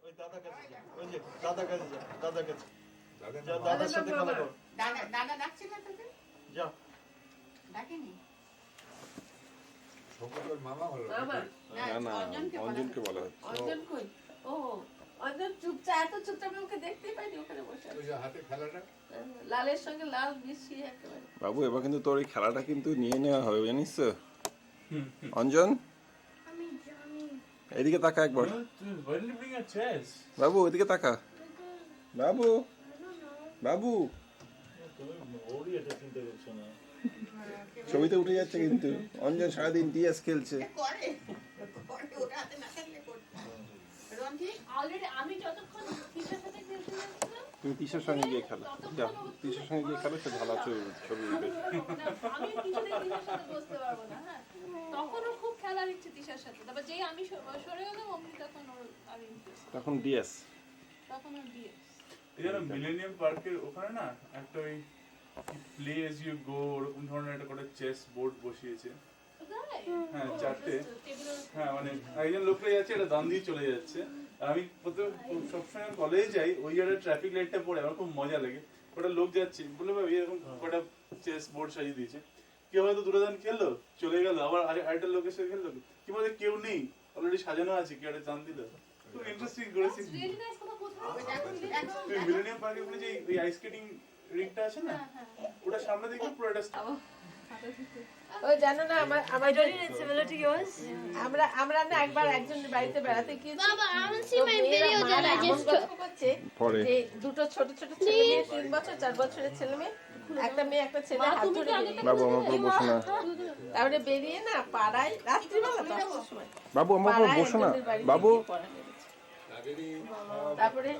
ওই দাদা কাছে যা, ওই যে দাদা কাছে যা, দাদা কাছে যা, দাদার সাথে খেলা কর। দাদা দাদা ডাকছে না তোকে? যা। ডাকেনি? সৌগতের মামা হলো বাবা, নাকি? না না অঞ্জনকে বলা হচ্ছে অঞ্জন কই? ও অঞ্জন চুপচাপ, এত চুপচাপ ওকে দেখতেই পাইনি ওখানে বসে ওই যে হাতে খেলাটা লালের সঙ্গে লাল মিশিয়ে একেবারে। বাবু এবার কিন্তু তোর এই খেলাটা কিন্তু নিয়ে নেওয়া হবে জানিস তো অঞ্জন এদিকে তাকা একবার Why did you bring a chess? বাবু এদিকে তাকা বাবু বাবু তুমি ওরই এটা চিন্তা করছো না। ছবিতে উঠে যাচ্ছে কিন্তু অঞ্জন সারাদিন ডিএস খেলছে করে করে ওটা হাতে না থাকলে করতে। রন্টি অলরেডি আমি যতক্ষণ তিশার সাথে খেলতে যাচ্ছিলাম তুমি তিশার সঙ্গে গিয়ে খেলো যা তিশার সঙ্গে গিয়ে খেলো সে ভালো ছবি উঠবে আমি কিছুতেই তিশার সাথে বসতে পারবো না। হ্যাঁ, তখনও খুব খেলার ইচ্ছে তিশার সাথে। তারপর যেই আমি সরে গেলাম অমনি তখন ওর আর ইন্টারেস্ট, তখন ডিএস তখন ওর বিয়ে। এই জানো মিলেনিয়াম পার্কের ওখানে না একটা ওই প্লে এজ ইউ গো ওরকম ধরনের একটা করে চেস বোর্ড বসিয়েছে। হ্যাঁ, চারটে। হ্যাঁ মানে একজন লোকরা যাচ্ছে এটা দান দিয়ে চলে যাচ্ছে। আর আমি সবসময় কলেজে যাই ওই জায়গায় ট্রাফিক লাইটটা পড়ে আমার খুব মজা লাগে। ওটা লোক যাচ্ছে বলে ভাবি এরকম কটা চেস বোর্ড সাজিয়ে দিয়েছে। কেউ হয়তো দুটো দান খেললো চলে গেল, আবার আরেকটা লোকের সাথে খেললো, কি বলে কেউ নেই অলরেডি সাজানো আছে, কেউ একটা দান দিল। খুব ইন্টারেস্টিং করেছি। Really nice. কথা কোথায়? তুমি মিলেনিয়াম পার্কের ওখানে যে ওই আইস স্কেটিং রিংটা আছে না ওটা সামনে দেখবে পুরো একটা ওই জানো না আমার similar to yours? আমরা না একবার একজনের বাড়িতে বেড়াতে গিয়েছি। Baba, I want to see my video that I just took. পরে যে দুটো ছোট ছোট ছেলে মেয়ে 3 বছর 4 বছরের ছেলে মেয়ে, একটা মেয়ে একটা ছেলে হাত ধরে বেরিয়ে বাবু আমার উপর বসো না তারপরে বেরিয়ে না পাড়ায় রাত্রিবেলা 10টার সময় বাবু আমার উপর বসো না বাবু তারপরে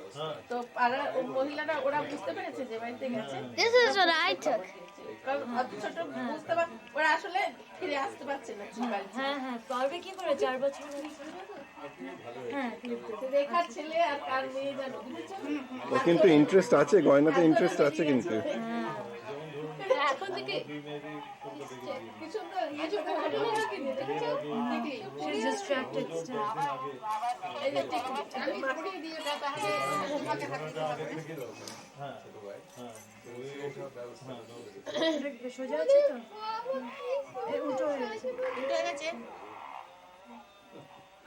তো পাড়ার মহিলারা ওরা বুঝতে পেরেছে যে বাড়িতে গেছে। This is what I took. কারণ অত ছোট বুঝতে পার ওরা আসলে ফিরে আসতে পারছে না বাড়িতে। হ্যাঁ হ্যাঁ পারবে কি করে 4 বছর হ্যাঁ রেখার ছেলে আর কার মেয়ে জানো বুঝেছো? ও কিন্তু ইন্টারেস্ট আছে গয়নাতে ইন্টারেস্ট আছে কিন্তু এখন থেকে কি সুন্দর ইয়ে ছোট ছোট জিনিস কিনে দেখেছো? দেখলি? she's distracted still. এই যে টিকলি, আমি মাখিয়ে দিয়ে ওটা তাহলে তোমাকে হাতে হ্যাঁ হ্যাঁ সোজা আছে তো এই উল্টো হয়ে গেছে উল্টে গেছে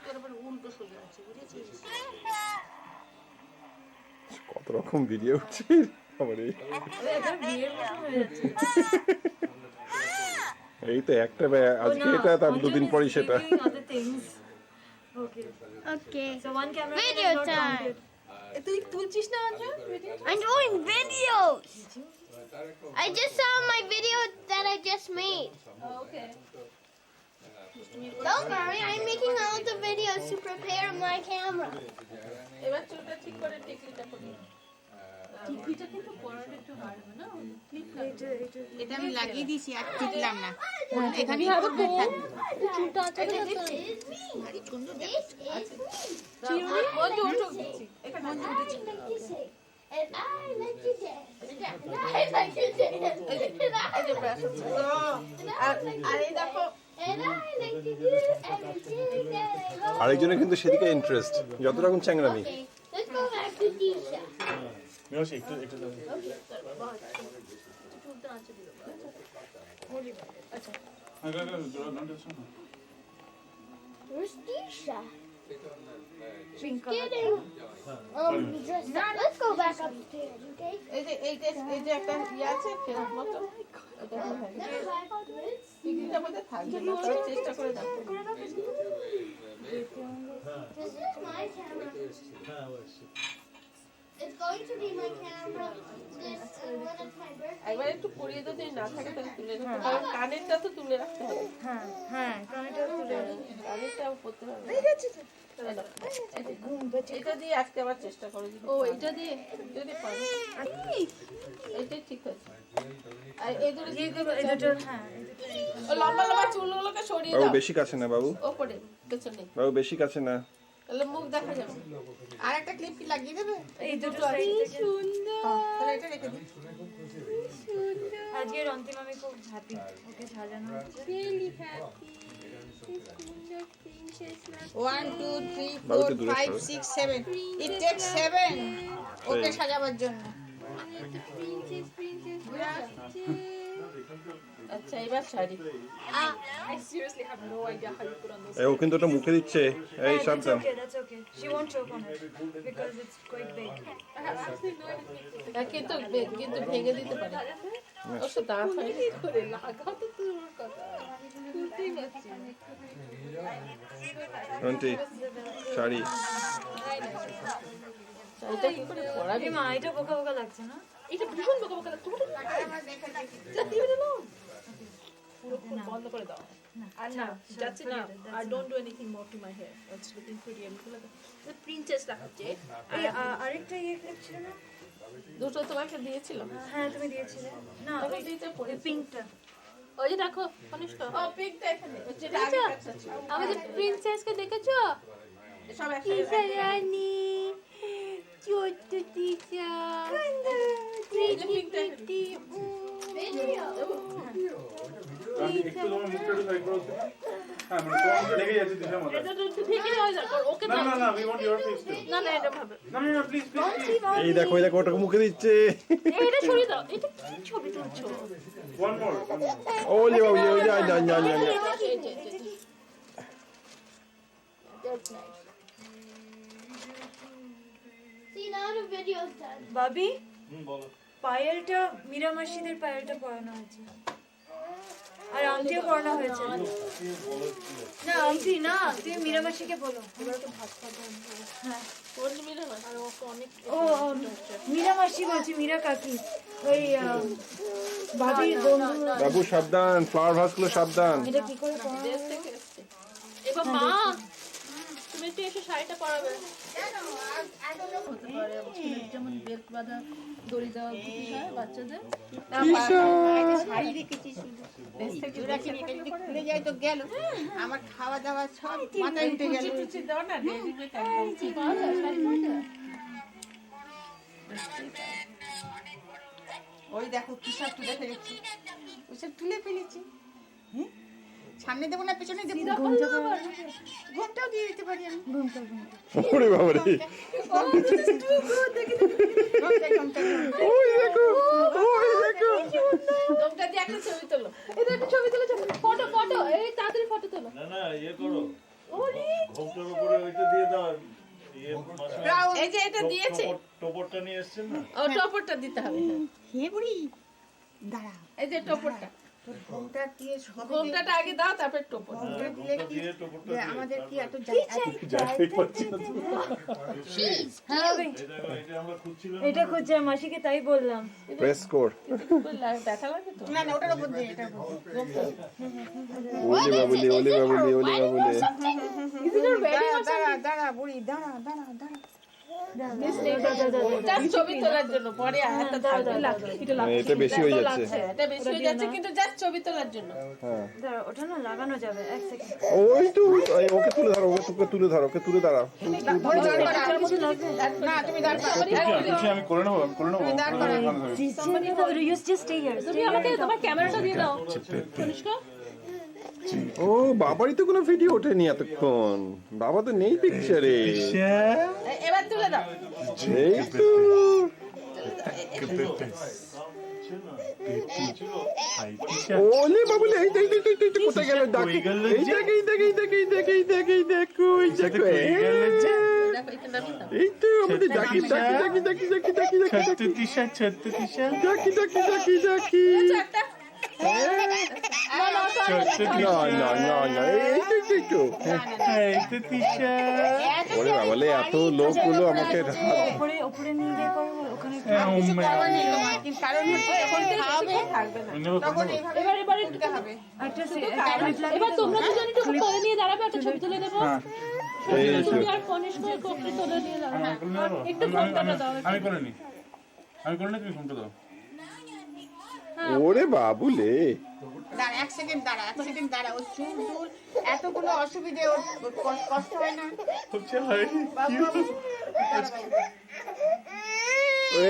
তোর উপর উল্টো সোজা আছে বুঝেছিস? কত রকম ভিডিও উঠছে আমার এটা বিয়ের মতো হয়ে যাচ্ছে এই তো একটা আজকে এটা তার দুদিন পরই সেটা okay so one camera video time তুই তুলছিস না আজ video? I'm doing videos I just saw my video that I just made okay don't worry I'm making all the videos to prepare my camera এবার চুলটা ঠিক করে টিকলিটা করি। টিভিটা কিন্তু পড়াটা একটু হারবে না, ক্লিপ এটা আমি লাগিয়ে দিয়েছি আর টিকলাম না। এখানে চুলটা আছে this is me this is Manju উঠুক দিচ্ছি। এখানে মঞ্জু উঠেছি। and I like to dance and I like to dance and এই যে ব্রাশ হচ্ছে। আর এই দেখো I like to do everything that I love. আরেকজনের কিন্তু সেদিকে ইন্টারেস্ট যত রকম চ্যাংরামি Okay, let's go back to Tisha. মেয়সি একটু একটু দাও। চুলটা আছে দিল। Where's Tisha? She's getting dressed up. Let's go back upstairs, okay? এই যে এই যে একটা ইয়ে আছে ফেরার মতো এটা টিকলিটা মধ্যে থাকবে না তার চেষ্টা করে দেখো। This is my camera. হ্যাঁ অবশ্যই। It's going to be my camera. This when it's my birthday. একবার একটু পরিয়ে যদি না থাকে তাহলে তুলে রাখতে কারণ কানেরটা তো তুলে রাখতে হবে। হ্যাঁ হ্যাঁ কানেরটা তুলে কানেরটাও করতে হবে। ঘুম এটা দিয়ে আজকে আবার চেষ্টা করে দিবি। ও এটা দিয়ে যদি পারো এটা ঠিক আছে। আর এই দুটো হ্যাঁ ও লম্বা লম্বা চুলগুলোকে সরিয়ে বাবু দাও বেশি কাছে না বাবু ওপরে পেছনে বাবু বেশি কাছে না তাহলে মুখ দেখা যাবে। আর একটা ক্লিপ কি লাগিয়ে দেবে? এই দুটো সুন্দর তাহলে এটা রেখে দিই। আজকের অন্তিম আমি খুব হ্যাপি, ওকে সাজানো হচ্ছে। Really happy. This wonder princess love. 1 2 3 বাবু 4 তো দূরে 5 সরো। 6 7 it takes 7 ওকে সাজাবার জন্য। Princess. আচ্ছা এবার sari. I seriously have no idea how you put on those. ও কিন্তু ওটা মুখে দিচ্ছে, এই That's সাবধান। okay, that's okay. She won't choke on it because it's quite big. I have absolutely no idea. কিন্তু ভেঙে দিতে পারে। ও তো দাঁত হয় না। করে লাগাও তো তোর কথা। খুলতেই পারছি না। আন্টি শাড়ি শাড়িটা কি করে পরাবি? মা এটা বোকা বোকা লাগছে না? এটা ভীষণ বোকা বোকা লাগছে। Leave it alone. পুরো খুব বন্ধ করে দাও। আর না, যাচ্ছে না। I don't do anything more to my hair. It's looking pretty. আমি বলে the princess দেখাচ্ছে। এই আরেকটা ইয়ে ক্লিপ ছিল না? দুটো তোমাকে দিয়েছিলাম। হ্যাঁ তুমি দিয়েছিলে না, তখন দিতে পড়ে পিঙ্কটা। ওই যে দেখো কনিষ্কা। ও পিকটা এখানে। যেটা আগে কাছে ছিল। আমাদের প্রিন্সেসকে দেখেছো? সব একসাথে রানী ছোট্ট টিচা একটু তোমার মুখটা একটু সাইড করো তো। হ্যাঁ মানে তোমার লেগে যাচ্ছে দিশার মাথায়। এটা তো একটু ঢেকে দেওয়া যাক ওকে না না না, we want your face too. না এটা ভাবে না না প্লিজ প্লিজ। এই দেখো ওটাকে মুখে দিচ্ছে। এটা সরিয়ে দাও এটা কি ছবি তুলছো One more. ওলে বাবু ওই যা যা যা যা। See, now the video's done. বাবি বলো। পায়েলটা মীরা মাসিদের পায়েলটা পরানো হয়েছে আর আংটিও পরানো হয়েছে। না আংটি না, তুমি মীরা মাসিকে বলো। হ্যাঁ কোন মিলে না আর ও অনেক ও মীরা মাসি বলছি, মীরা কাকি ওই ভাবির বন্ধু। বাবু সাবধান, ফ্লাওয়ার ভাসগুলো সাবধান। এটা কি করে পরানো? দেশ থেকে এসেছে এবার মা তুমি একটু এসে শাড়িটা পরাবে হতে পারে। ছেলের যেমন বেল্ট বাঁধা দড়ি দেওয়া বুদ্ধি হয় বাচ্চাদের। শাড়ি রেখেছি শুধু। দেশ থেকে খুলে যায় তো গেল। আমার খাওয়া দাওয়া সব মাথায় উঠে গেল। কুচি দাও না রেডিমেড একদম। পাওয়া যায় শাড়ি পাওয়া যায় ওই দেখো কি সব তুলে ফেলেছি। ওইসব তুলে ফেলেছি। হ্যাঁ? সামনে দেবো না পেছনে দেবো? ঘুমটাও দিয়ে দিতে পারি আমি। ওরে বাবা রে, ওই দেখো ওই দেখো। ঘুমটা দিয়ে একটা ছবি তোলো। এটা একটা ছবি তুলেছো ফটো এই তাড়াতাড়ি ফটো তোলো না না ইয়ে করো। ঘোমটার উপরে ওইটা দিয়ে দাও। ইয়ে মাসে এই যে এটা দিয়েছে। টপরটা নিয়ে এসেছেন না? ও টপরটা দিতে হবে। হে বুড়ি দাঁড়া, এই যে টপরটা। ঘোমটা দিয়ে সব ঘোমটাটা আগে দাও তারপর টপর। হ্যাঁ, ঘোমটা দিয়ে টপরটা দিয়ে। আমাদের কি এত যাই পাচ্ছি না তো। হ্যাঁ বাবি এই দেখো এটা আমরা খুঁজছিলাম। এটা খুঁজছে, মাসিকে তাই বললাম। প্রেস কর। ব্যথা লাগে তো? না না ওটার উপর দিয়ে এটার উপর ওলে বাবুলে ওলে বাবুলে ওলে বাবুলে। দাঁড়া দাঁড়া বুড়ি দাঁড়া দাঁড়া দাঁড়া তার ছবি তোলার জন্য পরে একটা থাকবে লাগবে। এটা বেশি হয়ে যাচ্ছে। এটা বেশি হয়ে যাচ্ছে কিন্তু জাস্ট ছবি তোলার জন্য। হ্যাঁ দাঁড়া, ওটা না লাগানো যাবে, এক সেকেন্ড। ওই তো এই ওকে তুলে ধরো, ওকে তুলে ধরো, ওকে তুলে দাঁড়াও। কিছু লাগবে না তুমি দাঁড় করো আমি করে নেবো দাঁড় করো ইউ জাস্ট স্টে হিয়ার। তুমি আমাকে তোমার ক্যামেরাটা দিয়ে দাও কনিষ্কা ও বাবারই তো কোনো ভিডিও ওঠেনি এতক্ষণ। বাবা তো নেই পিকচারে। এবার তুলে দাও। এই তো ওলে বাবুলে এই দেখ দেখ দেখ কোথায় গেল? ডাক এই দেখ এই দেখ এই দেখ এই দেখ এই দেখ এই দেখো এই দেখো দেখো এখানে আমি দাও। এই তো আমাদের ডাকি ডাকি ডাকি ডাকি ডাকি ডাকি ডাকি ছোট্ট তিশা ডাকি ডাকি ডাকি ডাকি। একটা না না না না এই তো এই তো তিশা ওরে বাবালে এত লোকগুলো আমাকে ওপরে ওপরে নিয়ে গিয়ে করবো ওখানে। কারণ হচ্ছে যখন খাওয়াবে থাকবে না। তখন এইভাবে এবার দিতে হবে। একটা ক্লিপ লাগিয়ে এবার তোমরা দুজন একটু করে নিয়ে দাঁড়াবে একটা ছবি তুলে দেবো এই তো তুমি আর কনিষ্কা একটু তুলে নিয়ে দাঁড়াবে একটু ঘন্টাটা দাও আমি করে নি তুমি ঘুমটা দাও। ওরে বাবুলে দাঁড়া এক সেকেন্ড দাঁড়া ওর চুল টুল এতগুলো অসুবিধে ওর কষ্ট হয় না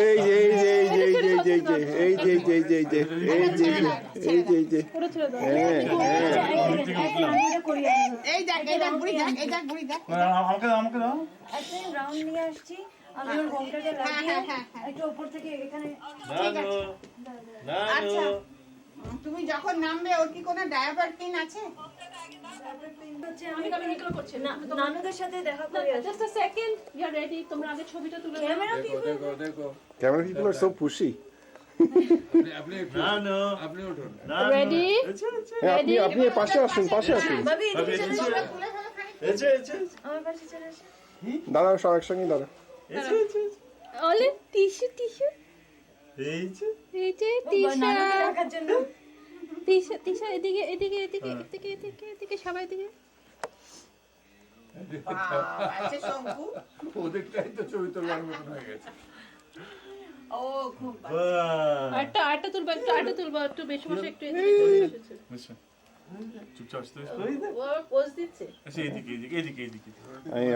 এই এই এই এই এই যে এই যে এই যে এই যে এই যে এই যে এই যে এই যে এই যে ওটা ছেড়ে দাও। হ্যাঁ এই দেখ বুড়ি দেখ, এই দেখ বুড়ি দেখ। আমাকে দাও, আমাকে দাও। একটা রাউন্ড নিয়ে আসছি আমি ওর ঘোমটাটা লাগিয়ে একটু উপর থেকে এখানে আচ্ছা তুমি যখন নামবে ওর কি কোনো ডায়াপার পিন আছে? হচ্ছে আমি কালকে এগুলো করছি না। নানুদের সাথে দেখা করে আসছি। Just a second, you are ready. তোমরা আগে ছবিটা তুলে নাও। ক্যামেরা পিপল ক্যামেরা পিপল আর সো পুশি না না না Ready? আপনি আপনি পাশে আসুন পাশে আসুন ভাবি এদিকে চলে এসো। এসে এসে আমার পাশে চলে এসো। দাঁড়াও সব একসঙ্গে দাঁড়াও এসে এসে Ole, টিস্যু টিস্যু এই যে এই যে নানুকে রাখার জন্য টিস্যু টিস্যু এদিকে এদিকে এদিকে এদিকে এদিকে এদিকে সবাই এদিকে আছে শঙ্কু। ওদেরটাই তো ছবি তোলার মতন হয়ে গেছে। ও খুব বাহ আটটা তুলবা একটু বেশি বসে একটু এদিকে চলে এসেছে। আচ্ছা, চুপচাপ আসতে ও পোজ দিচ্ছে। আচ্ছা, এদিকে এদিকে এদিকে এদিকে।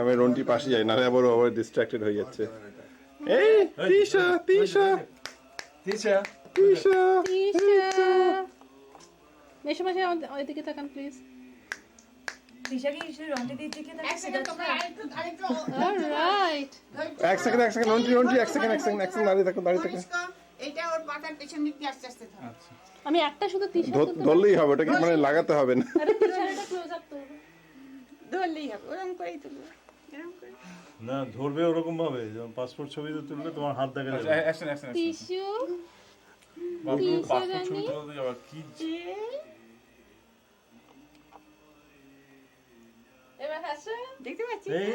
আমি রন্টি পাশে যাই নাহলে আবার ডিস্ট্রাক্টেড হয়ে যাচ্ছে এই তিশা তিশা তিশা তিশা মেশো মাসে এদিকে তাকান প্লিজ। দিশাকে এসে রন্টি দিচ্ছে কি এক সেকেন্ড তোমরা আরেকটু অলরাইট এক সেকেন্ড রন্টি রন্টি এক সেকেন্ড দাঁড়িয়ে থাকুন কনিষ্কা, এটা ওর পাতার পেছন দিক দিয়ে আস্তে আস্তে থাক। আচ্ছা, আমি একটা শুধু টিস্যু ধরলেই হবে ওটাকে মানে লাগাতে হবে না আরে টিস্যুটা ক্লোজ আপ করব। ধরলেই হবে, ওরকম করেই তুলবে, এরকম করে। না ধরবে ওরকম ভাবে যেমন পাসপোর্ট ছবিতে তুললে তোমার হাত দেখা আচ্ছা, যাবে অ্যাকশন অ্যাকশন অ্যাকশন। টিস্যু বাবু তিশা পাসপোর্ট ছবি রানী। তোলাতে যাওয়া কি এবার হাসো। দেখতে পাচ্ছিস? এই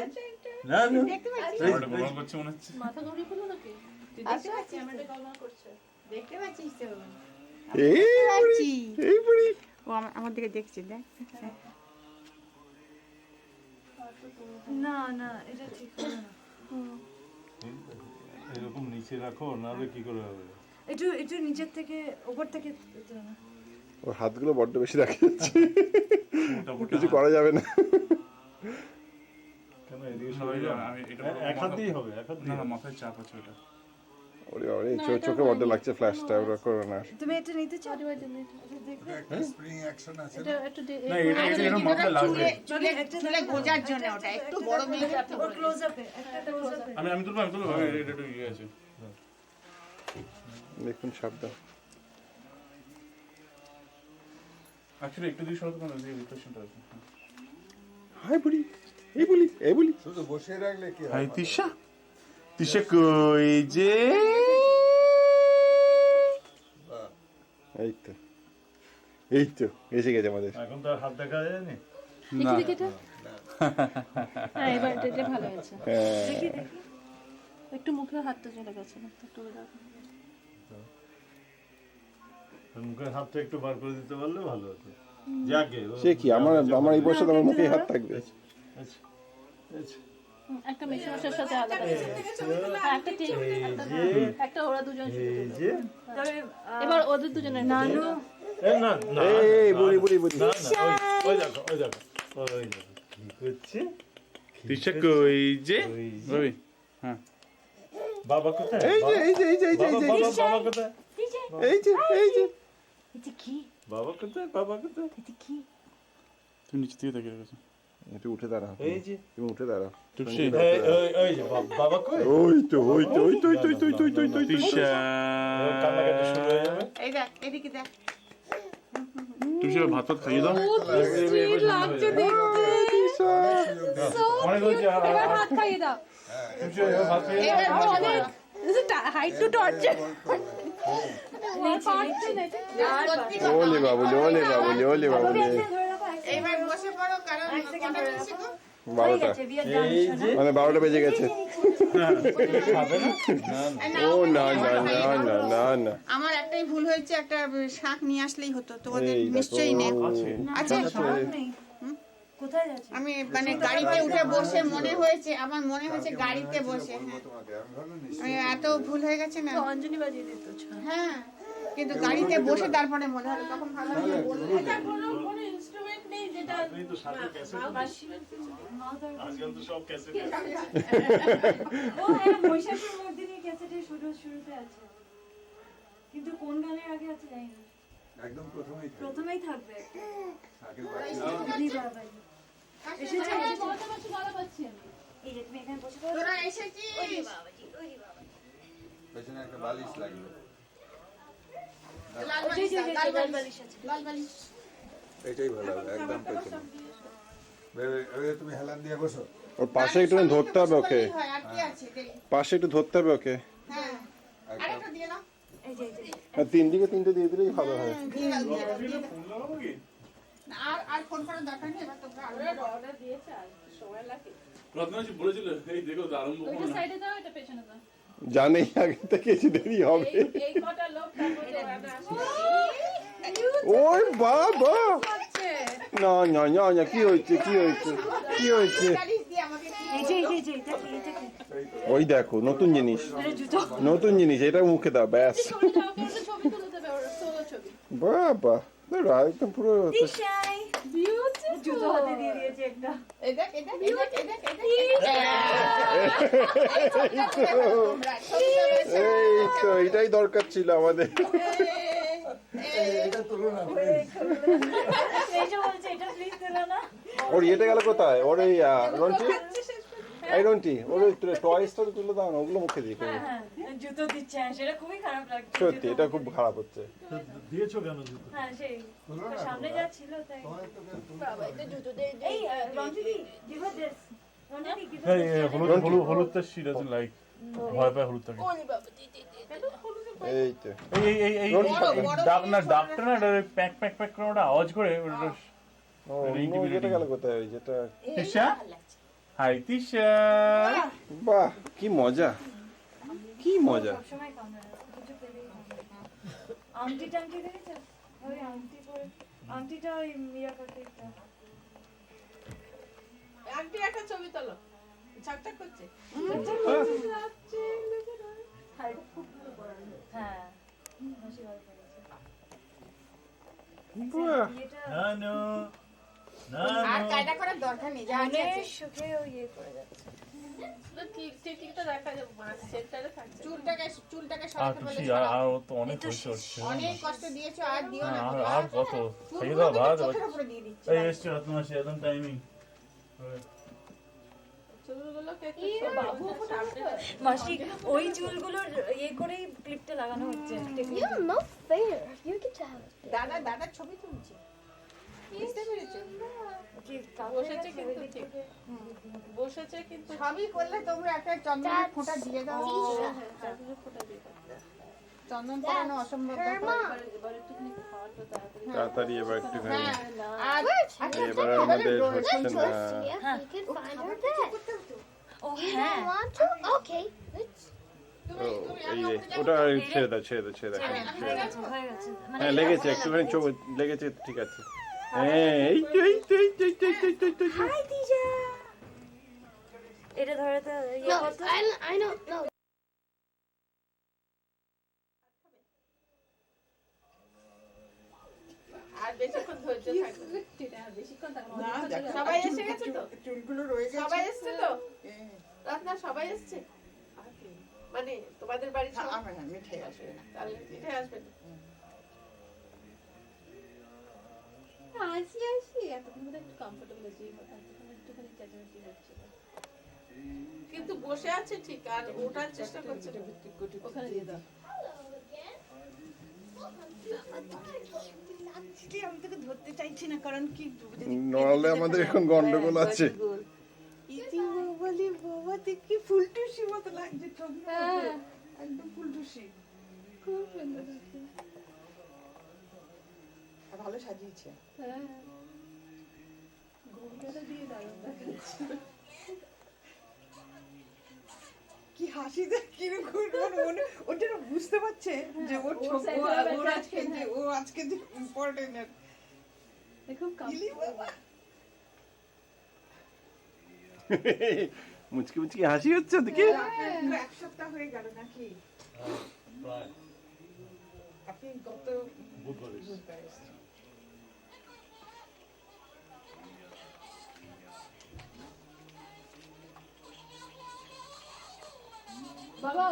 না না দেখতে পাচ্ছিস? ক্যামেরাটা গোলমাল করছে মনে হচ্ছে। মাথা ঘুরিয়ে ফেলো নাকি? তুই দেখতে পাচ্ছিস ক্যামেরাটা গলমাল করছে। দেখতে পাচ্ছিস তো? এই পাচ্ছি। এই বুড়ি ও আমার দিকে দেখছে, দেখ। না না এটা ঠিক হবে না এরকম নিচে রাখো নাহলে কি করে হবে একটু একটু নিচের থেকে উপর থেকে দিতে হবে। ওর হাতগুলো বড্ড বেশি রাখা যাচ্ছে মোটা মোটা কিছু করা যাবে না কেন এদিকে না, সরে না, যাও। আমি এটা এক হাত দিয়ে হবে এক হাত না দিয়ে না মাথায় চাপ আছে ওটা। ওরে ওরে চোখে বড্ড লাগছে ফ্ল্যাশটা ওরা করো না তুমি এটা নিতে চাও স্প্রিং অ্যাকশন আছে এটা একটু না এটা এটা এরকম মাথায় লাগবে। চুলে গোজার জন্য ওটা একটু বড় মেয়ে ওর ক্লোজ আপে একটা ক্লোজ আপে আমি তুলবো এটা একটু ইয়ে আছে। দেখুন সাবধান অ্যাকচুয়ালি একটু দিয়ে সরাতে পারো যে রিফ্লেকশনটা আছে। হাই বুড়ি এই বুড়ি শুধু বসিয়ে রাখলে কি হাই হয়? তিশা তিশা কই যে এই তো এসে গেছে আমাদের এখন তো আর হাত দেখা যায়নি না দেখি এটা। হ্যাঁ এবার এটা ভালো আছে। হ্যাঁ একটু মুখে হাতটা চলে গেছে একটু রাখো। মুখের হাতটা একটু বার করে দিতে পারলে ভালো হতো যাকে সে কি আমার এই বয়সে তো আমার মুখে হাত থাকবে আচ্ছা আচ্ছা একটা মেশো মাসের সাথে আলাদা হ্যাঁ, একটা ঠিক একটা ওরা দুজন শুধু এই তুলো। যে তবে এবার ওদের দুজনের নানু এ না না এই বুড়ি না না ওই দেখো কি করছে তিশা কই যে ওই যে। রবি হ্যাঁ বাবা কোথায় এই যে বাবা কোথায় এটা কি বাবা কোথায় এটা কি তুমি নিচে থেকে দেখে রেখেছো। একটু উঠে দাঁড়াও এই যে তুমি উঠে দাঁড়াও টুপসি ওই যে বাবা কই ওই তো তিশা কান্নাকাটি শুরু হয়ে যাবে এই দেখ, এদিকে দেখ। টুপসি ভাত ভাত খাইয়ে দাও। লাগছে দেখতে অনেক হয়েছে এবার হাত খাইয়ে দাও। টুপসি হাত দিয়ে এইবার বসে পড়ো। This is height to torture. সত্যি কথা। ওলে বাবুলে এইবার বসে পড়ো, কারণ কটা বেজে গো? 12টা এই যে মানে 12টা বেজে গেছে খাবে না না ও না আমার একটাই ভুল হয়েছে, একটা শাক নিয়ে আসলেই হতো, তোমাদের এই দেখো। নিশ্চয়ই নেই আছে। নেই কোথায় যাচ্ছে আমি মানে গাড়িতে উঠে বসে আমার মনে হয়েছে গাড়িতে বসে, হ্যাঁ। তোমাকে আমি ভাবলাম আমি এত ভুল হয়ে গেছে না, অঞ্জলি বাজিয়ে দিত হ্যাঁ, কিন্তু গাড়িতে বসে তারপরে মনে হলো, তখন ভাবলাম যে বলবো। কোনো ইনস্ট্রুমেন্ট নেই যেটা আপনি তো সাথে ক্যাসেট আজকাল তো সব ক্যাসেট ও হ্যাঁ মহিষাসুর মর্দিনী ক্যাসেটের শুরুতে আছে কিন্তু কোন গানের আগে আছে জানি না। একদম প্রথমেই থাকে। প্রথমেই থাকবে। আগে ওরে বাবাজি। এসেছে বলতে পারছি গলা পাচ্ছি আমি। এই যে তুমি এখানে বসে পড়ো। তোরা এসেছিস ওরে বাবাজি, ওরে বাবাজি। পেছনে একটা বালিশ লাগবে। লাল ওই বালিশ যে, দাও, যে, লাল লাল বালিশ বালিশ আছে। লাল বালিশ এটাই ভালো হবে একদম পেছনে। তুমি হেলান দিয়ে বসো। ওর পাশে একটু ধরতে হবে ওকে, হয় আর কি আছে দেখ। পাশে একটু ধরতে হবে ওকে। হ্যাঁ আরেকটা দিয়ে দাও এই যে, এই যে। আর তিন দিকে তিনটে দিয়ে দিলেই ভালো হয়। দিয়ে দাও দিয়ে দাও, দিয়ে দাও। ফোন লাগাবো কি? আর ফোন করার দরকার নেই এবার তোমরা আরো অর্ডার দিয়েছে আর সময় লাগে রত্নাজি বলেছিল এই দেখো তো আরম্ভ করো ওইটা না। সাইডে দাও, এটা পেছনে দাও। জানেই আগে থেকে এসে দেরি হবে। এই কটা লোক তারপরে অর্ডার আসবে ওই বাবা, না না না না, কি হয়েছে কি হয়েছে কি হয়েছে? বালিশ দিয়ে আমাকে এই যে, এই যে, এই যে, এটা কি, এটা কি? ওই দেখো নতুন জিনিস, এটা জুতো। নতুন জিনিস, এটা মুখে দাও ব্যাস। ছবি দাও, একটা ছবি তুলে দেবে, ওর সোলো ছবি। বাবা একদম পুরো দিশাই। জুতো হাতে দিয়ে দিয়েছে একটা। এই দেখ এই দেখ এই দেখ এই দেখ এই তো এটাই দরকার ছিল আমাদের। এটা তুলো না। এই যে বলছে, এটা প্লিজ দিলো না। ওর ইয়েটা গেল কোথায়? ওর এই রন্টি, এই রন্টি, ওর ওই টয়েসটা তুলে দাও না, ওগুলো মুখে দিয়ে করবে। হ্যাঁ, জুতো দিচ্ছে, সেটা খুবই খারাপ লাগছে। সত্যি এটা খুব খারাপ হচ্ছে। দিয়েছো কেন জুতো? হ্যাঁ, সেই সামনে যা ছিল তাই। বাবা এটা জুতো দে এই রঞ্জনি, give her this. রঞ্জনি, give her হ্যাঁ, this. এই হলুদটা she doesn't like. ভয় পায় হলুদটাকে। এই তো এই ডাকটা না এটা প্যাক প্যাক প্যাক করে ওটা আওয়াজ করে ওটা ও, অন্য ইয়েটা গেল কোথায়? ওই যেটা, তিশা হাই তিশা বাহ কি মজা, কি মজা। সবসময় কামড়ায়, কিছু পেলেই কামড়ায়। আংটি টাংটি দেখেছো? ওই আংটি পরে, আংটিটা ওই মিয়া কাকিটা। আন্টি একটা ছবি তোলো ঝকঝক করছে হ্যাঁ, হাসি বার করেছে। বাহ, এটা না না না আর কায়দা করার দরকার নেই যা আছে মনের সুখে ও ইয়ে করে যাচ্ছে। ঠিকটা দেখা যাবে মাছ সেন্টারে থাকছে চুলটাকে আর সরাতে তো বলে সেই আর তো অনেক হয়েছে হচ্ছে অনেক কষ্ট দিয়েছো আর দিও না আর কত সেই চুলগুলো দাও ভাত চোখের উপরে দিয়ে দিচ্ছি এই এসছে রত্নাশি একদম টাইমিং চুলগুলোকে মাসি ওই চুলগুলোর ইয়ে করেই ক্লিপটা লাগানো হচ্ছে। You're not fair. You get to have it. দাদার ছবি তুলছি বুঝতে পেরেছো কি কাউকে বসেছে কিন্তু ঠিক বসেছে কিন্তু সবই করলে তোমরা একটা চন্দনের ফোঁটা দিয়ে দাও চন্দন পরানো অসম্ভব ব্যাপার। তাড়াতাড়ি এবার একটুখানি। হ্যাঁ আর এবার আমাদের হচ্ছে না। Yeah, you can find her dead. O You হ্যাঁ, don't want to? Okay. Let's. ও, এই যে, ওটা ছেড়ে দাও ছেড়ে দাও ছেড়ে দাও। হয়ে গেছে, হয়ে গেছে। মানে হ্যাঁ লেগেছে একটুখানি, চোখ লেগেছে, ঠিক আছে। হ্যাঁ এই তো এই তো এই তো এই তো এই তো এই তো এই তো। হাই দিশা। এটা ধরে তো ইয়ে No, করতো। I don't know. আর বেশিক্ষণ ধৈর্য থাকবে বেশিক্ষণ থাকবো না, না। দেখো, সবাই এসে গেছে তো চুলগুলো রয়ে গেছে সবাই এসছে তো রাতনা সবাই এসছে মানে তোমাদের বাড়ি সব আমার না মিঠাই আসবে না তাহলে মিঠে আসবে না আসি এতক্ষণ মধ্যে একটু কমফোর্টেবল আছি, এতক্ষণ একটুখানি চেঁচামেচি হচ্ছিল। কিন্তু বসে আছে ঠিক আর ওঠার চেষ্টা করছে না। ওখানে দিয়ে দাও। আমি তোকে ধরতে চাইছি না কারণ কি নাহলে আমাদের এখন গন্ডগোল আছে। ইতি বলি বাবা দেখি ফুলটুসি মতো লাগছে তোমরা একদম ফুলটুসি খুব সুন্দর লাগছে। ভালো সাজিয়েছে হ্যাঁ, ঘুমটাটা দিয়ে দারুণ দেখাচ্ছে। কি হাসি দেখ কিরকম মনে ওটা বুঝতে পারছে যে ওর ছোট ওর আজকে যে ইম্পর্টেন্ট খুব ইলি বাবা মুচকি মুচকি হাসি হচ্ছে ওদিকে। এক সপ্তাহ হয়ে গেল নাকি প্রায় আপনি গত বুধবার বুধবার এসেছেন। বাবা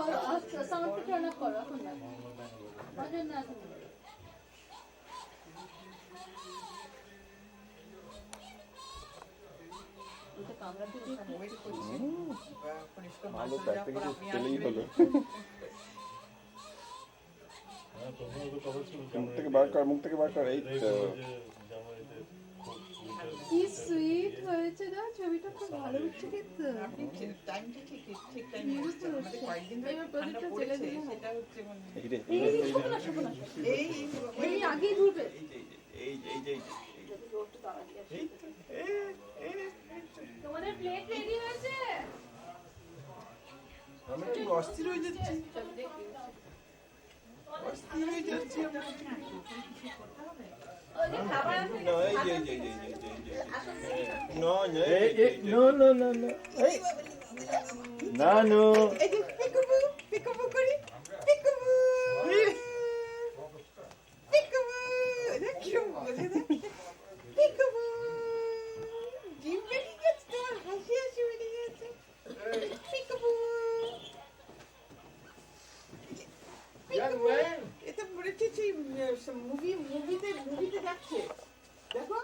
সাউন্ডটা টার্ন অফ করো এখন না। ওটা কামড়াতে যে ওয়েট করছে কনিষ্ঠ ভালো মাছ প্যাকটা যা কিছু পেলেই হলো মুখ থেকে বার কর এই তো কি সুইট হয়েছে না ছবিটা খুব ভালো উঠছে কিন্তু আপনি টাইমটা ঠিক টাইমে হচ্ছে আমাদের কয়েকদিন ধরে ঠান্ডা পড়েছে সেটা হচ্ছে মানে এই রে এই আগেই ধরবে তোমাদের প্লেট রেডি হয়েছে আমি একটু অস্থির হয়ে যাচ্ছি নানু এই যে পিকাবু করি পিকাবু এটা কি মজা না পিকাবু জিম বেরিয়ে গেছে তোমার হাসি হাসি বেরিয়ে গেছে পিকাবু এটা মনে হচ্ছে মুভিতে যাচ্ছে দেখো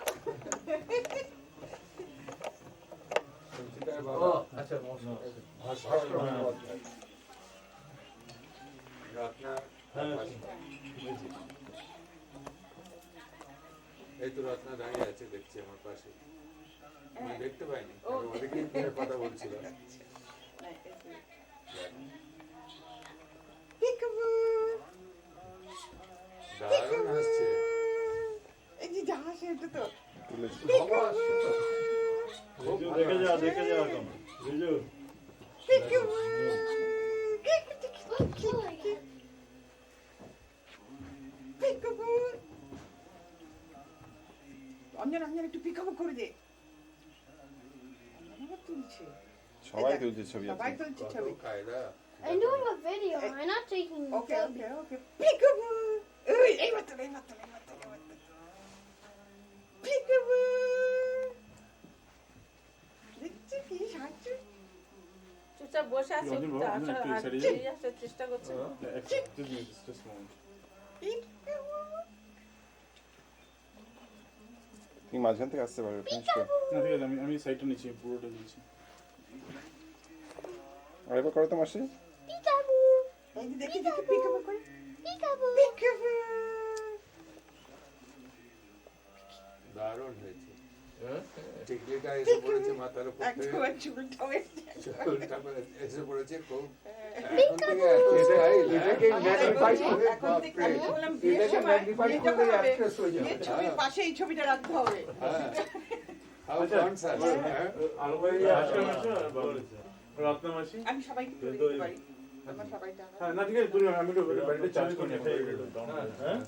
এই তো রত্না দাঁড়িয়ে আছে দেখছি আমার পাশে আমি দেখতে পাইনি ওদিকে কথা বলছিল দারুণ হাসছে এই যে যা হাসি এটা তো দেখে যা এখন বুঝো পিকাবু পিকাবু অঞ্জন একটু পিকাবু করে দে অঞ্জন তুলছে সবাই তুলছে ছবি সবাই তুলছে ছবি কায়দা I'm doing a video. I'm not taking okay the okay okay peekaboo এই মাত্র পিকাবু দেখছি কি সাহায্য চুপচাপ বসে আছে বেরিয়ে আসার চেষ্টা করছে তুমি মাঝখান থেকে আসতে পারবে ফিনিশ কর না ঠিক আছে আমি সাইডটা নিচ্ছি পুরোটা দিচ্ছি আরেকবার করো তো মাসি এই যে দেখি পিকাবু করে পিকাবু দারুণ হয়েছে টিকলিটা এসে পড়েছে মাথার উপর একদম চুলটাও চুলটা এসে পড়েছে খুব এখন থেকে এত স্টাইল এটাকে ম্যাগনিফাই করে বাপরে এটাকে ম্যাগনিফাই করে অ্যাক্ট্রেস হয়ে যাবে ছবির পাশে এই ছবিটা রাখতে হবে হাউ কনসার্ট আলো ভাই আজকাল রত্না মাসি আমি সবাইকে তুলে দিতে পারি আমার সবাইটা হ্যাঁ না ঠিক আছে তুমি আমি তো বাড়িতে চার্জ করে নিয়ে হ্যাঁ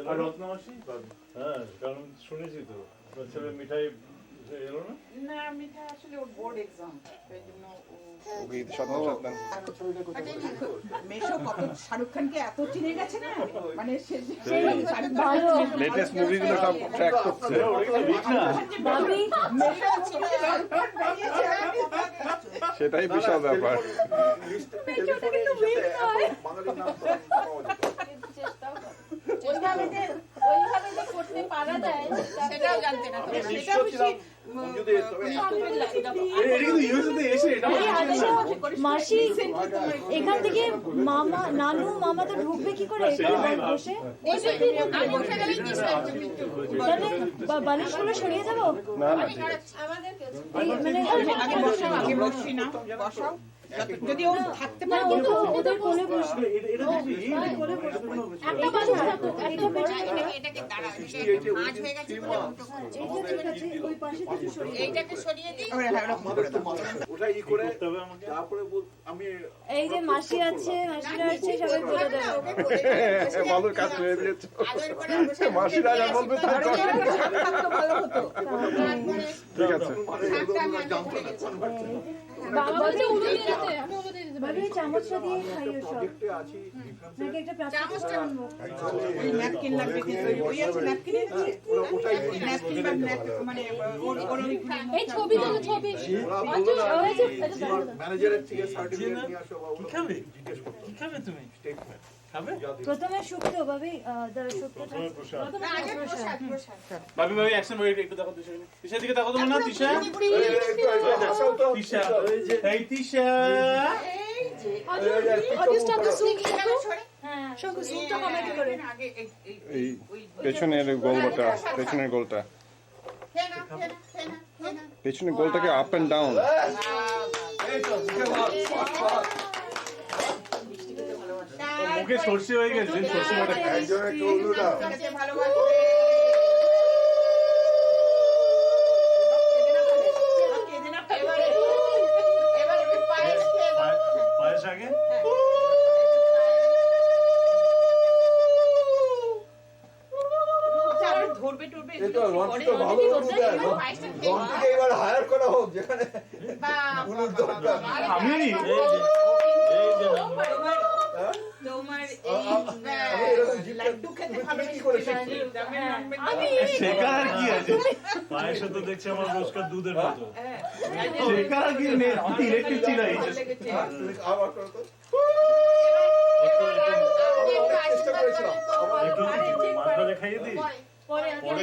আর রত্না মাসি হ্যাঁ কারণ শুনেছি তো ছেলে মিঠাই এলো না না মিঠা আসলে ওর বোর্ড এক্সাম তাই জন্য ওকে সাবধান মেশো কত শাহরুখ খানকে এত চিনে গেছে না মানে সে লেটেস্ট মুভিগুলো সব ট্র্যাক করছে সেটাই বিশাল ব্যাপার ওইভাবে যে করতে পারা যায় সেটাও জানতে না মাসি এখান থেকে মামা নানু মামা তো ঢুকবে কি করে বসে বালিশগুলো সরিয়ে যাবো আগে বসি না বসাও যদি ও থাকতে পারে ওদের কোলে বসবে একটা বালিশ থাকো একটা পেছনে এটাকে দাঁড়া আজ হয়ে গেছে ওই পাশে কিছু সরিয়ে এইটাকে সরিয়ে দিই ওটা ই করে তারপরে আমি এই যে মাসি আছে মাসিরা আছে সবাই বলে দেবো ভালো কাজ করে দিয়েছো মাসিরা যা বলবে তাই ভালো হতো ঠিক আছে বাবা যে উড়ে দিতে আমি উড়ে দিতে ভাবি চামচটা দিয়ে খাইও সব নাকি একটা প্লাস্টিক আনবো ন্যাপকিন লাগবে ওই আছে ন্যাপকিন আছে ন্যাপকিন বা মানে ওর এই ছবি দাও ছবি ম্যানেজারের থেকে সার্টিফিকেট নিয়ে আসো বা কি খাবে জিজ্ঞেস করতে কি খাবে তুমি স্টেটমেন্ট প্রথমে শুক্তো ভাবি শুক্তোটা প্রথমে প্রসাদ। না, আগে প্রসাদ, প্রসাদ। ভাবি ভাবি অ্যাকশন ভাবি একটু দেখো তিশা তিশার দিকে দেখো তুমি না তিশা তিশা এই Tisha How do you start the soup? হ্যাঁ Shonku, soup-টা কমাতে করে। আগে এই পেছনের গোলটা, পেছনের গোলটা, ফেনা, ফেনা, ফেনা, ফেনা। পেছনের গোলটাকে আপ এন্ড ডাউন। এই তো মুখে ভাত, ভাত। মুখে সর্ষে হয়ে গেছে সর্ষে বাটা খাই একজন একটু উল্লু দাও। খেতে ভালোবাসবে। এবার একটু পায়েস খেয়ে দাও। পায়েস আগে ধরবে টরবে এই তো রন্টি তো ভালো উল্লু দেয়। রন্টিকে এবার হায়ার করা হোক যেখানে উল্লুর দরকার। আমি এই যে তোমার আমি এরকম লাড্ডু খেতে তুমি ভালো কি করে শিখলে? শেখার আর কি আছে পায়েসে তো দেখছি আমার রোজকার দুধের মতো। শেখার আর কি নেই আমি ইলেকট্রিক চিলাই হ্যাঁ, তুমি আবার করো তো। একটু চেষ্টা করেছিলাম। একটু মাথাটা খাইয়ে দিই। পরে পরে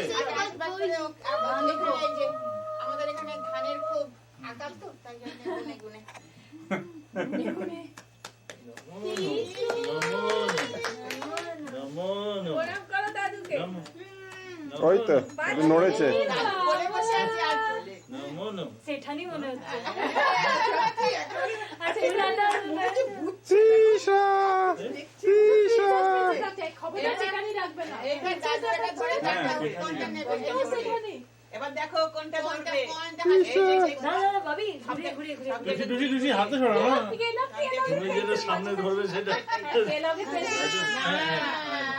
আমাদের এখানে ধানের খুব আকার তো তাই জন্য গুনে গুনে প্রণাম করো দাদুকে। ওই তো নড়েছে। বলে বসে আছে আর বলে সেঠানি মনে হচ্ছে আচ্ছা দাদা তৃষা, তৃষা। খবরটা সেখানেই রাখবে না। এইবার দাদু এটা ধরে থাকবে কোনটা নেবে তো সেখানেই। এবার দেখো কোনটা কোনটা ধরবে। কোনটা হাতে না না ভাবি ঘুরিয়ে ঘুরিয়ে ঘুরিয়ে টুসি টুসি টুসি হাতে সরা না তুমি যেটা সামনে ধরবে সেটা।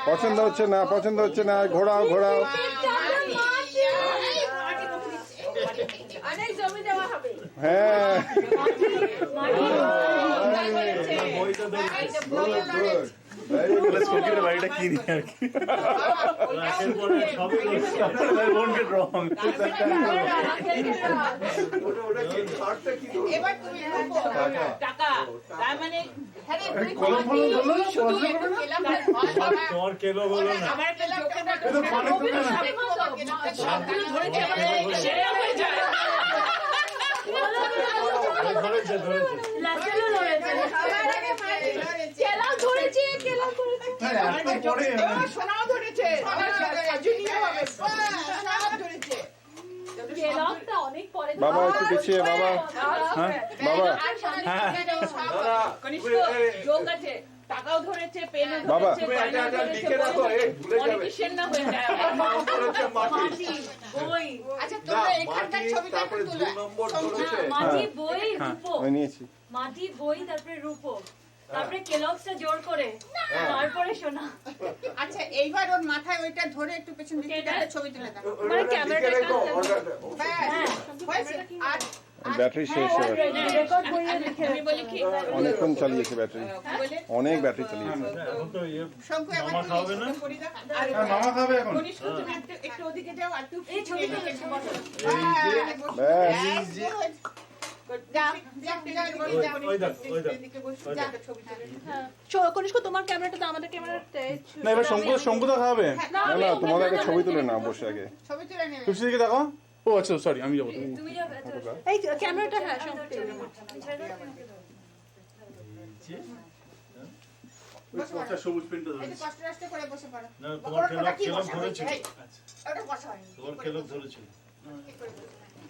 পছন্দ হচ্ছে না, পছন্দ হচ্ছে না, ঘোরাও ঘোরাও। অনেক জমি দেওয়া হবে। হ্যাঁ বইটা ধরবে। Good, good. Very good. কোকিলের বাড়িটা কি দিয়ে আর কি একের পরে সবই ধরছে। won't get wrong ওটা কি খাটটা কি ধরবে? এবার তুমি রূপো টাকা তার মানে কলম ফলম ধরলো না পড়াশোনা করবে না গেলাম না ঘর বাবা তোমার কেলো বলো না। আমার একটা চোখে এ তো পানি তো না সবগুলো ধরেছে মানে সেরা হয়ে যায়। ধরেছে ধরেছে। লাস্টেও লড়েছে কেলাও ধরেছে, কেলাও ধরেছে। এত পড়ে সোনাও ধরেছে। সাজুনিও হবে। সব ধরেছে। কেলাওটা অনেক পরে বাবা একটু পিছিয়ে, বাবা, বাবা, কনিষ্ঠ যোগ আছে। টাকাও ধরেছে, পেনও বাবা। ধরেছে, তুমি গয়নাও একটা ধরেছে, লিখে রাখো, এই ভুলে যাবে। politician না হয়ে যায়। নাম করেছে মাটি। বই। আচ্ছা না, তোমরা এখানকার মাটি, ছবিটা তারপরে একটু 2 তুলো নম্বর ধরেছে। মাটি বই রূপো আমি নিয়েছি। মাটি বই তারপরে রূপো তারপরে কেলগসটা জোর করে তারপরে সোনা আচ্ছা এইবার ওর মাথায় ওইটা ধরে একটু পেছন দিকে একটা ছবি তুলে দাও ওটা লিখে রেখো, অর্ডারটা। ব্যাস হয়েছে আর ব্যাটারি শেষ এবার। রেকর্ড বইয়ে লিখে আমি বলি কি অনেকক্ষণ চালিয়েছে ব্যাটারি, বলে অনেক ব্যাটারি চালিয়েছে। এখন তো ইয়ে শঙ্কু এবার মামা খাওয়াবে না? পরি দাও আর মামা খাবে এখন কনিষ্ঠ তুমি একটু ওদিকে যাও আর তুই এই ছবিটা লিখে বসো ব্যাস। ওই দেখ ওই দেখ। কনিষ্ঠ তোমার ক্যামেরাটা তো আমাদের ক্যামেরাতে না এবার শঙ্কুদা খাবে না না, তোমাদের আগে ছবি তুলে না বসে আগে। ছবি তুলে নেবে টুসি দিকে দেখো ও আচ্ছা সরি আমি যাবো তুমি যাবে এই ক্যামেরাটা হ্যাঁ সঙ্গে আচ্ছা সবুজ পেনটা এই ধরে যে কষ্ট কষ্ট করে বসে পড়ো না তোমার কেলো ওটা কি কেলো বসা ধরেছিল। এই, ওটা বসা হয়নি তোমার কেলো ধরেছিল।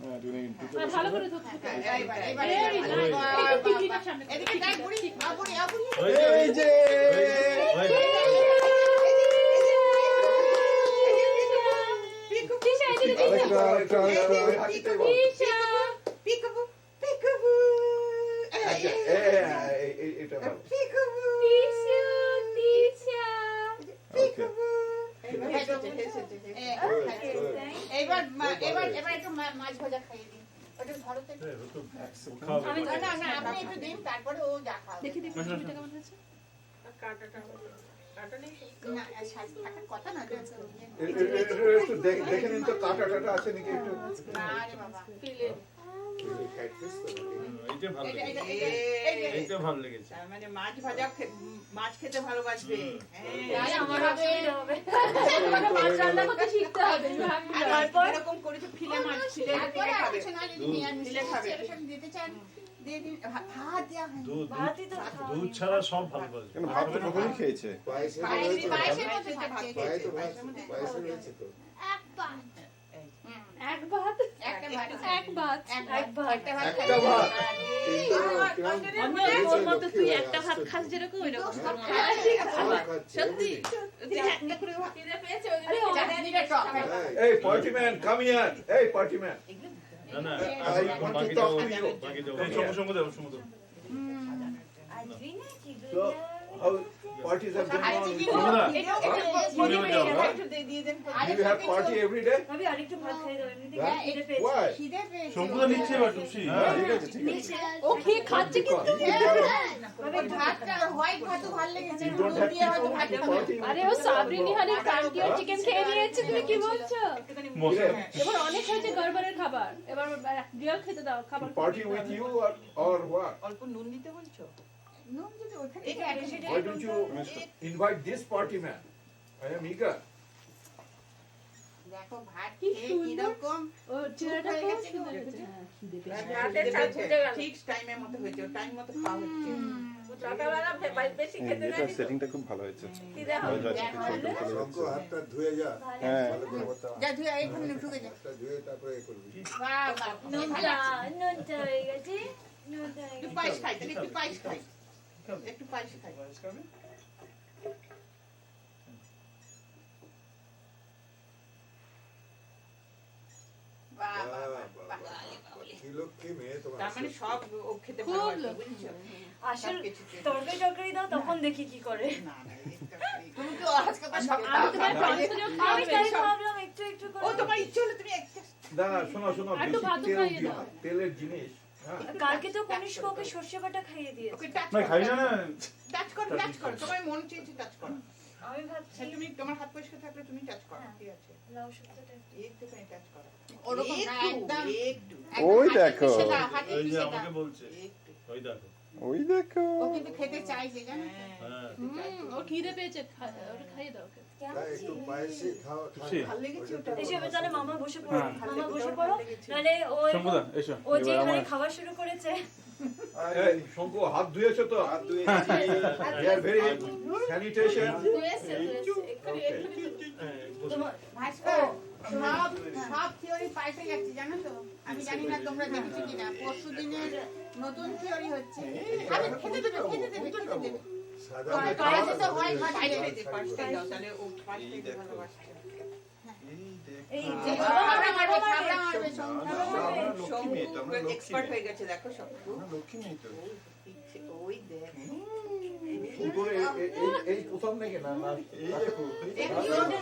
হ্যাঁ, তুমি দুটো ভালো করে ধরতে এইবার এইবার একটু টিভিটার সামনে এদিকে যাই বুড়ি বুড়ি বুড়ি ওই যে, এই যে ওই যে। আরেকটা আরেকটা আরেকটা। ওই হাসিটাই বল। পিকাবু পিকাবু আচ্ছা, এটা ভালো। পিকাবু ওকে। এইবার এবার এবার একটু মাছ ভাজা খাইয়ে দিন ওটা ধরো তো একটু। ও খাবে। আমি না না আপনি একটু দিন তারপরে ও যা খাবে দেখি দেখি টিভিটা কেমন হয়েছে না সাজ থাকার কথা না তো। একটু দেখে নিন তো কাটা টাটা আছে নাকি একটু। না রে বাবা catfish তো নাকি? এইটা ভালো এটা- লেগেছে। এটা- এইটা ভালো লেগেছে। তার মানে মাছ ভাজা মাছ খেতে ভালোবাসবে। আরে আমার অসুবিধা হবে মাছ রান্না করতে শিখতে হবে you have to learn. তারপর এরকম করেছে ফিলে মাছ ফিলে তারপরে আর খাবে। কিছু না, যদি নিরামিষ দিলে খাবে। সেরকম দিতে চান দিয়ে দিন। ভাত দেওয়া হয় না। দুধ ভাতই তো খাওয়া দুধ ছাড়া সব ভালো বাসবে। কেন ভাত তো কখনই খেয়েছে। পায়েসে পায়েসের রয়েছে মধ্যে ভাত খেয়ে পায়ে গেছে। তো ভাত পায়েসে রয়েছে তো এক পাত। এক ভাত একটা ভাত এক ভাত এক ভাত একটা ভাত একটা খাবে। ভাত কিন্তু অন্য তোর মতো তুই একটা ভাত খাস যেরকম এরকম তোর মতো সত্যি খিদে পেয়েছে ওই আরে জন্য চাটনিটা টক। এই পার্টি ম্যান কাম হিয়ার এই পার্টি ম্যান না না I want to talk to you. বাকি দেবো। এই সঙ্গে দেবো সঙ্গে দেবো আজকে নাকি So how parties are going on? সঙ্গদা, দিয়ে দেন। Do you have party every day? আমি আরেকটু ভাত খাই দাও এমনিতে Huh? খিদে পেয়েছে Why? খিদে পেয়েছে। সঙ্গদা নিচ্ছে এবার টুপসি হ্যাঁ ঠিক আছে ঠিক আছে। ও খেয়ে খাচ্ছে কিন্তু ওই ভাতটা হোয়াইট ভাতও ভালো লেগেছে। You don't have দিয়ে হয়তো people ভাত খাবো। party. আরে ও সাবরিনি হানি কান্টি আর চিকেন খেয়ে নিয়েছে তুমি কি বলছো মশলা এবার অনেক হয়েছে গড়বড়ের খাবার এবার রিয়াল খেতে দাও খাবার Party with you or what? অল্প নুন দিতে বলছো? নুন যদি ওখানে এটা থাকে, সেটা Why don't you invite this party man? I am eager. দেখো ভাত কি খেয়ে সুন্দর। কিরকম ও চেহারাটা হয়ে খুব গেছে সুন্দর গো। হয়েছে হ্যাঁ খিদে পেয়েছে ভাতের স্বাদ বুঝে গেল। ঠিক টাইমের মতো হয়েছে, টাইম মতো খাওয়া হচ্ছে। বেশি খেতে এটা সেটিংটা খুব ভালো হয়েছে। খিদে ভালো যাচ্ছে, খুব সুন্দর ভালো শঙ্কু যাচ্ছে। হাতটা ধুয়ে যা হ্যাঁ ভালো করে করতে হবে। যা ধুয়ে এইখানে ঢুকে যা। হাতটা ধুয়ে তারপরে এ করবি বাহ, বাহ, নুনটা হয়ে গেছে নুনটা হয়ে একটু গেছে পায়েস খাই, তাহলে একটু পায়েস খাই। একটু পায়েস খাই। বাহ, বাহ, বাহ, বাহ, বাহ, বাহ। কি লক্ষ্মী মেয়ে তোমার তার মানে সব ও খেতে খুব ভালোবাসে, লোক। বুঝছো? আসল সবকিছুতে। তরকারি টরকারি দাও তখন দেখি কি করে না, না, এই তরকারি। তুমি তো আজকে তো সব আমি তোমার না, টনসিলও আমি খাওয়াবে তাই ভাবলাম একটু একটু ও করে তোমার ইচ্ছে হলে তুমি একটা দাঁড়া শোনো শোনো আর একটু বেশি ভাত তেল খাইয়ে দিও দাও। না, তেলের জিনিস হ্যাঁ কালকে তো কনিষ্ক ওকে সর্ষে বাটা খাইয়ে দিয়েছে ওকে টাচ না খাই না না টাচ করো, টাচ করো। তোমার মন চেয়েছে টাচ করো। আমি ভাবছি হ্যাঁ, তুমি তোমার হাত পরিষ্কার থাকলে তুমি টাচ করো। ঠিক আছে। লাউ শুক্তোটা একটুখানি টাচ করো। ওরকম না, একদম একটু, ওই হাতে দেখো। পিষে দাও, হাতে এই যে পিষে আমাকে দাও। বলছে একটু। ওই দেখো। ওই দেখো। ও কিন্তু খেতে চাইছে জানো তো? হ্যাঁ। হ্যাঁ ও খিদে পেয়েছে ওটা খাইয়ে দাও ওকে তাই একটু পায়েসে খাওয়া টুপসি ভালো লেগেছে ওটা? এসে তাহলে মামা বসে পড়ো হ্যাঁ। মামা বসে পড়ো নাহলে ও শঙ্কুদা এসো ও যে এখানে খাওয়া শুরু করেছে এই শঙ্কু হাত ধুয়েছো তো হাত ধুয়ে হিয়ার ভেরি স্যানিটেশন তোমার ভাস্কর, সব সব থিওরি পাল্টে যাচ্ছে জানো তো? আমি জানি না তোমরা দেখেছো কিনা, পরশু দিনের নতুন থিওরি হচ্ছে। খাবে, খেতে দেবে, খেতে দেবে, খেতে দেবে। সাদা পায়েসে তো হয় ভাত পায়েস দেবে। খাই দে, পায়েস খাই দাও, তাহলে ও পায়েস খাইতে ভালোবাসছে। এই যে যে থাবড়া মারবে, থাবড়া মারবে, সঙ্গে। আমরা লক্ষ্মী মেয়ে তো, আমরা শঙ্কু লক্ষ্মী এক্সপার্ট মেয়ে। হয়ে গেছে দেখো শঙ্কু। আমরা লক্ষ্মী মেয়ে তো। ওই দেখ। শঙ্কুর এই প্রথম নাকি না না এই দেখো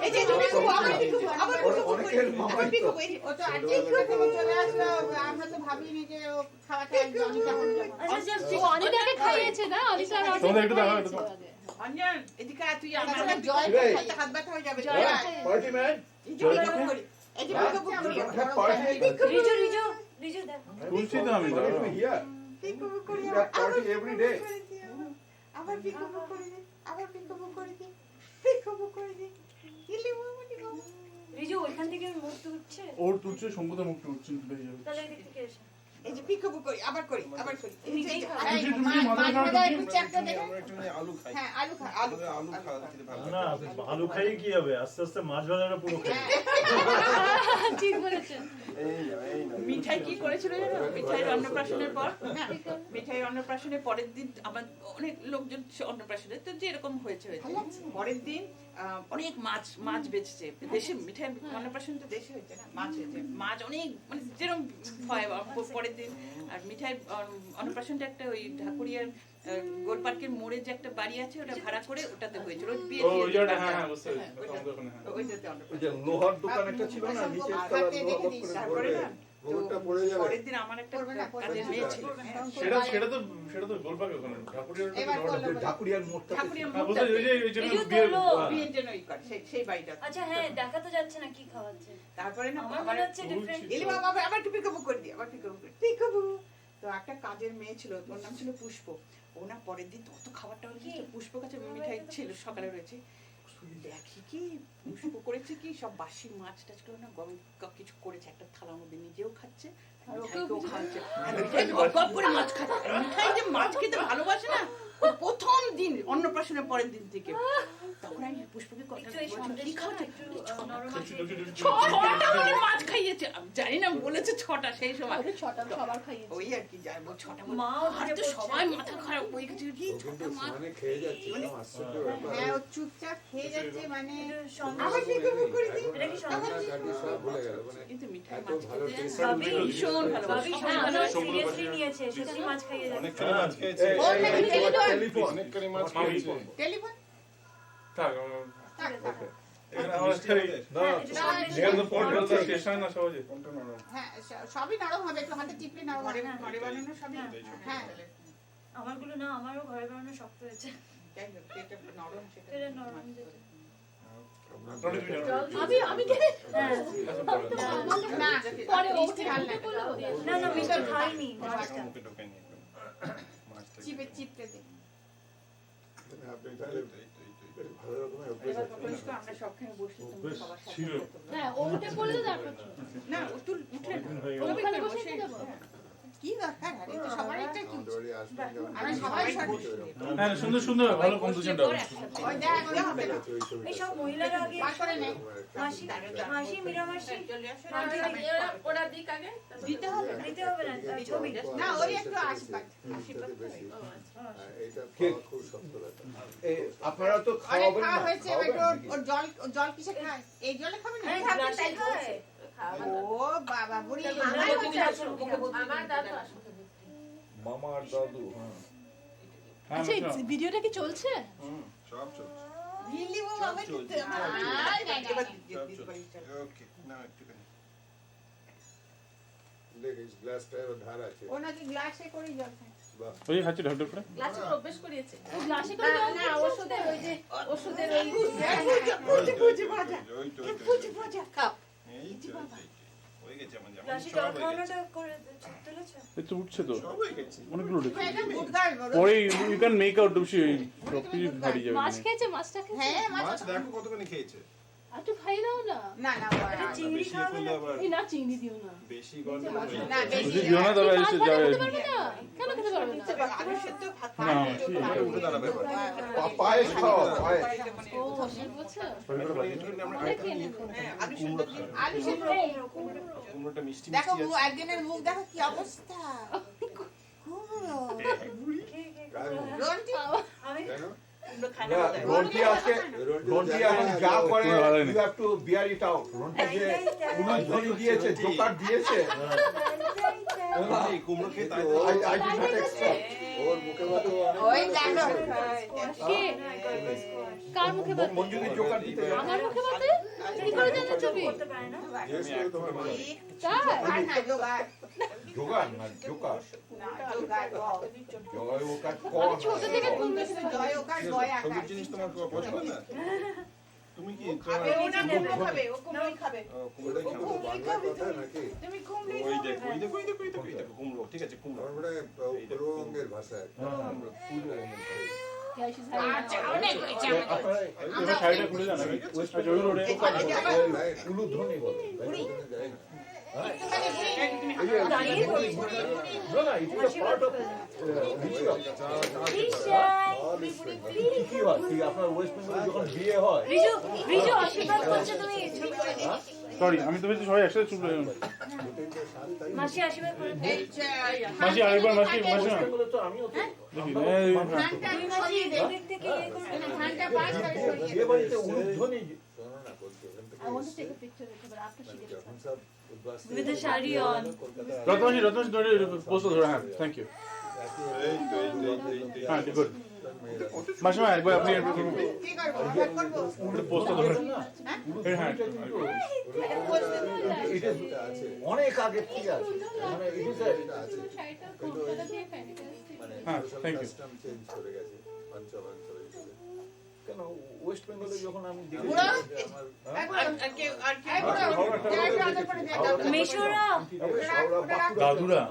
এই যে তুমি খুব আবার পিকু, আবার পিকু, অনেকের আবার মামাই তো পিকু, এই ও তো আজকেই থেকে চলে আসলো, আমরা তো ভাবিনি যে ও খাওয়াটা একদম অনিতা করে যাবে। আচ্ছা ও অনিতাকে খাইয়েছে না অনিতা আর তোমাদের অনিতা একটু দাও, খাইয়েছে একটু আগে। অঞ্জন, এদিকে আয়, তুই আমার তাছাড়া জয় এই। খাইতে হাত ব্যথা হয়ে যাবে। পার্টি ম্যান এই যে পিকু করি, এই যে পিকু করি। পার্টি রিজু রিজু রিজু দেখো টুপসি তো আমি দাও হিয়ার পিকু করি, We have party every day. আবার পিকু করে দে, আবার পিকু করে দে, পিকু করে দে। ইলি বাবা রে বাবা। রিজু ওইখান থেকে মুখ তুলছে ওর তুলছে শঙ্কুদা মুখটা উঠছে বেরিয়ে যাবে তাহলে এদিক থেকে এসে এই যে পিকু করি, আবার করি, আবার করি। এই যে, নিজেই খাও এই, টুকটুকি, মাছ মাথা ভাজা খাও, একটু চ্যাপ্টা দে। আমরা একটু আলু খাই। হ্যাঁ, আলু খা, আলু খা। আলু খাওয়া খেতে ভালো না আলু খাইয়ে কি হবে আস্তে আস্তে মাছ ভাজাটা পুরো খাই ঠিক বলেছেন এই নাও, এই নাও। মিঠাই কি করেছিল জানো? মিঠাইয়ের অন্নপ্রাশনের পর না, মিঠাইয়ের অন্নপ্রাশনের পরের দিন আমার অনেক লোকজন অন্নপ্রাশনে তো যেরকম হয়েছে পরের দিন অনেক মাছ বেচছে দেশে। মিঠাই অন্নপ্রাশন তো দেশে হয়েছে না, মাছ হয়েছে, মাছ অনেক মানে যেরকম হয় পরের দিন। আর মিঠাই অন্নপ্রাশনটা একটা ওই ঢাকুরিয়ার গোল পার্কের মোড়ে যে একটা বাড়ি আছে ওটা ভাড়া করে ওটাতে হয়েছিল। ওই বিয়ে ও ওই জায়গাটা হ্যাঁ হ্যাঁ বুঝতে পেরেছি ওইটাতে তোমাদের ওখানে হ্যাঁ ওইটাতে ওই অন্নপ্রাশন। যে লোহার দোকান একটা ছিল না নিচে আর তলা হাতে লোহা রেখে দিস, করে তারপরে না ঘুমটা পড়ে যাবে। পরের দিন আমার একটা কাজের মেয়ে ছিল, সেটা তো গোলবাগে ওখানে এবার ঢাকুরিয়ার মোড়টা ঠাকুরের হ্যাঁ, বুঝতে পেরেছি, ওই জন্য এই যে বিয়ের তোলো। বিয়ের জন্য ওই করে, সেই বাড়িটা। আচ্ছা হ্যাঁ, দেখা তো যাচ্ছে না কি খাওয়াচ্ছে। তারপরে না আমার মনে হচ্ছে ডিফারেন্ট। এলি বাবা আবার একটু পিকআপ করে দিই, আবার পিকআপ করে পিকআপ। তো একটা কাজের মেয়ে ছিল, ওর নাম ছিল পুষ্প। ও না পরের দিন তত খাবারটা পুষ্প কাছে মিঠাই ছিল, সকালে রয়েছে, দেখি কি পুষ্প করেছে কি সব বাসি মাছ টাছ করে না গরম কিছু করেছে, একটা থালার মধ্যে নিজেও খাচ্ছে আর ওকেও খাচ্ছে। আর মিঠাই গপ করে মাছ খাচ্ছে। আর মিঠাই যে মাছ খেতে ভালোবাসে না, ও প্রথম দিন অন্নপ্রাশনের পরের দিন থেকে। তখন আমি পুষ্পকে কথা বলছি, কি খাওয়াচ্ছে? ছটা করে মাছ খাইয়েছে। আমি জানি না বলেছে 6টা সেই সময়। ছটা সবার খাইয়েছে। ওই আর কি যাইবো 6টা মা আর তো সবাই মাথা খারাপ হয়ে গেছে কি ও কিন্তু মানে খেয়ে যাচ্ছে, এরকম আশ্চর্য ব্যাপার। হ্যাঁ ও চুপচাপ খেয়ে যাচ্ছে মানে আবার পিকআপ করে দিই। এটা কি রান্না কাটি সব ভুলে গেল, মানে কিন্তু মিঠাই এত মাছ ভালো খেতে taste ভাবি ভীষণ ভাবি ভালোবাসে। সিরিয়াসলি নিয়েছে, সত্যি মাছ খাইয়ে যাচ্ছে। অনেকখানি মাছ খেয়েছে। ও নাকি টেলিফোন অনেকখানি মাছ খেয়েছে। টেলিফোন থাক থাক থাক। এখানে আমার স্টেশন না সহজে হ্যাঁ সবই নরম হবে, একটু হাতে টিপলে নরম হবে। ঘরে বানানো সবই হ্যাঁ আমারগুলো না, আমারও ঘরে বানানো শক্ত হয়েছে। যাই হোক, এটা নরম সেটা এটা নরম যেটা। আমি কেন হ্যাঁ। না পরে ও মিষ্টি ভালো লাগে। না না মিষ্টি খাইনি মাছটা। মুখে ঢোকেনি এখন। মাছটা চিপে চিপতে দে। আপনি তাহলে ভালো রকমের অভ্যেস এবার আছে। পুষ্প আমরা সবখানে বসে তোমরা সবার সাথে ছিল। কথা বলো। হ্যাঁ ও উঠে পড়লে তারপর না ও তুল উঠে না ওখানে বসে দেবো। কি দরকার আর এটা সবার একটা কি আমাদের বাড়ি আসবেন যখন আমরা সবাই হ্যাঁ সুন্দর সুন্দর ভালো কম্পোজিশনটা ওই দেখ ওই হবে না ওই ছবিটা এই সব মহিলারা আগে বার করে নে। মাসি মাসি মীরামাসি ওরা দিক আগে দিতে হবে। দিতে হবে না ছবি। না ওই একটু আশীর্বাদ। এটাতে বেশি। এটা খাওয়া খুব শক্ত ব্যাপার। আপনারা তো অনেক খাওয়াবেন খাওয়া না, হয়েছে, খাওয়াবেন একটু নাকি? ওর জল কিসে খায়? এই জলে খাবে না? হ্যাঁ গ্লাসে খায়। ও বাবা বুড়ি আমার দাদু আসবে। মামা আর দাদু, হ্যাঁ। আচ্ছা এই ভিডিওটা কি চলছে? সব চলছে। দিল্লি ও বাবা দিতে এবার দিতে পারি ওকে, না একটুখানি। দেখিস গ্লাসটায় ধার আছে। ও নাকি গ্লাসে করে জল খায়। বাহ, ওই খাচ্ছি ঢক ঢক করে গ্লাসে করে অভ্যেস করিয়েছে। ও গ্লাসে করে জল না খাচ্ছে? ওষুধের ওই যে ওষুধের ওই বুঝি ভাজা। ওই তো, ওই তো, ওই তো। ভাজা খাও। এই তো, এই তো। হয়ে গেছে আমার যেমন গ্লাসে সব জল হয়ে গেছে। খাওয়ানোটা করে তুলেছো? এই তো উঠছে তো সব হয়ে গেছে। অনেকগুলো উঠেছে এটা গুড গার্ল বলো। পরে ইউ ক্যান মেক আউট সব কিছু হারিয়ে যাবে মাছ খেয়েছে, মাছটা খেয়েছে? হ্যাঁ মাছ মাছ দেখো কতখানি খেয়েছে। আর একটু খাই দাও না। না না এটা চিংড়ি বেশি খাওয়াবে করলে না? আবার এই না চিংড়ি দিও না। বেশি গন্ডগোল হয়ে যাবে। না বেশি যদি দিও না তবে মাছ এসে ভাজা যাবে খেতে পারবে না? কেন খেতে পারবে না? আলু সেদ্ধ ভাত না এবারে উঠে দাঁড়াবে এবার। পায়েস খাও, পায়েস। ও ঠিক বলছো? এখানে আমরা আমরা খেয়ে নেবো। আলু সেদ্ধ দিয়ে আলু সেদ্ধ। কুমড়োটা মিষ্টি দেখো মিষ্টি আছে। একদিনের মুখ দেখো কি অবস্থা। রন্টি আমি কেন? কুমড়ো খায় না, না বোধহয়। রন্টি আজকে রন্টি এখন যা করে you have to bear it out. Ronti যে উলুধ্বনি দিয়েছে, জোকার দিয়েছে, এই কুমড়ো খেয়ে তাই তো। I did not expect. ওর মুখে ভালো ওই দেখো কে? কার মুখে বাদ? মঞ্জুরি জোকার দিতে যাবে। আমার মুখে বাদে? কি করে জানো ছবি? করতে পারে না। জিজ্ঞেস করে তোমার ভালো। তাই? না জোগাড় জোকার না জোকার। না জোগাড় জয় ওকার আমি ছোট থেকে কুমড়ো জয় ওকার জয় আকার সবুজ জিনিস তোমার পছন্দ না? তুমি কি খাবে ও না কুমড়ো খাবে, ও কুমড়োই খাবে। কুমড়োটাই খাবো? বাংলার কথা নাকি? তুমি কুমড়ি ওই দেখো, ওই দেখো, ওই দেখো, ওই দেখো, এই দেখো, কুমড়ো, ঠিক আছে, কুমড়ো। আমার মনে হয় পূর্ববঙ্গের ভাষায়। আচ্ছা অনেক হয়েছে এবার সাইডে খুলে যান নাকি ওয়েস্ট ওই রোডে উলুধ্বনি বলে। যায় না। দাঁড়িয়ে পড়েছি। No, no, it is a part of ritual. কি হয়? কি আপনার ওয়েস্ট বেঙ্গলে যখন বিয়ে হয়, রিজু রিজু আশীর্বাদ করছো তুমি ছবি করে দিই। সরি আমি তো বলছি সবাই একসাথে চুপ রয়ে মাসি আশীর্বাদ করে দিই। মাসি আরেকবার মাসি মাসি না বেঙ্গলে তো আমিও তো দেখি এই ধানটা তুমি মাসি সরিয়ে দে দিক থেকে ইয়ে করে দিই। ধানটা পাঁচ করে সরিয়ে বিয়ে বাড়িতে উলুধ্বনি শোনো না, বলছি, ওখান থেকে I want to take a picture with you, but after she মানে gets যখন সব উদ্বাস্তু With the shari on. কলকাতায় রত্নজি ধরে পোস্ট ধরে হ্যাঁ থ্যাংক ইউ এই তো, এই তো, এই তো, এই তো, এই তো। হ্যাঁ গুড মাসিমা একবার আপনি পোস্টটা ধরে হ্যাঁ অনেক আগে ঠিক আছে মানে হ্যাঁ থ্যাংক ইউ কেন ওয়েস্ট বেঙ্গলে যখন আমি মেশোরা দাদুরা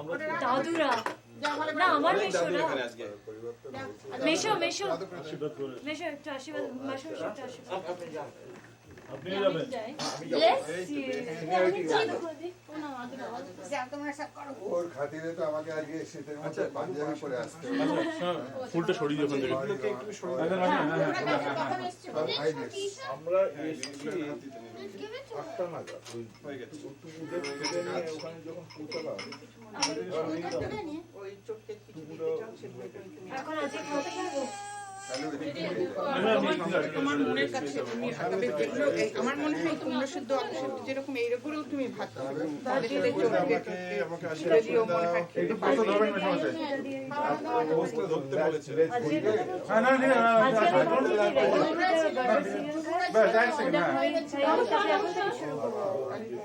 না আমার মেশোরা মেশো মেশো মেশো একটু আশীর্বাদ মেশো একটু আশীর্বাদ আপনি যাবেন ওর খাতিরে তো আমাকে আজকে শীতের মধ্যে পাঞ্জাবি পরে আসতে ফুলটা সরিয়ে ওখান থেকে আমরা এসেছি 8টা নাগাদ হয়ে গেছে ওখানে যখন পৌঁছালাম ওই চোখের কিছু এখন আজকে খাওয়াতে পারবো তোমার মনের কাছে তুমি হাতাবে যেগুলো আমার মনে হয় তোমরা শুদ্ধ অপশব্দ যেরকম এইরকম তুমি ভাত তাহলে সেটা চোখে যদিও মনে হয় খেতে পারবে ধরতে বলেছে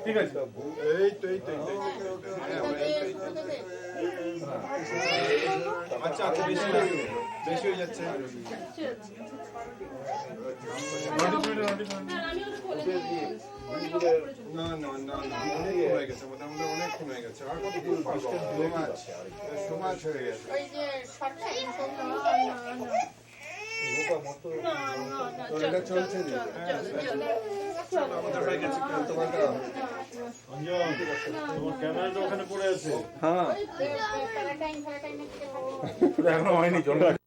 ঠিক আছে এই তো আচ্ছা আচ্ছা বেশি হয়ে যাচ্ছে না অনেক হয়ে গেছে মোটামুটি অনেকক্ষণ হয়ে গেছে আর কত সমাজ হয়ে গেছে এটা চলছে আমাদের হয়ে গেছে তোমার তোমার ক্যামেরাটা ওখানে পড়ে আছে এখনো হয়নি চলো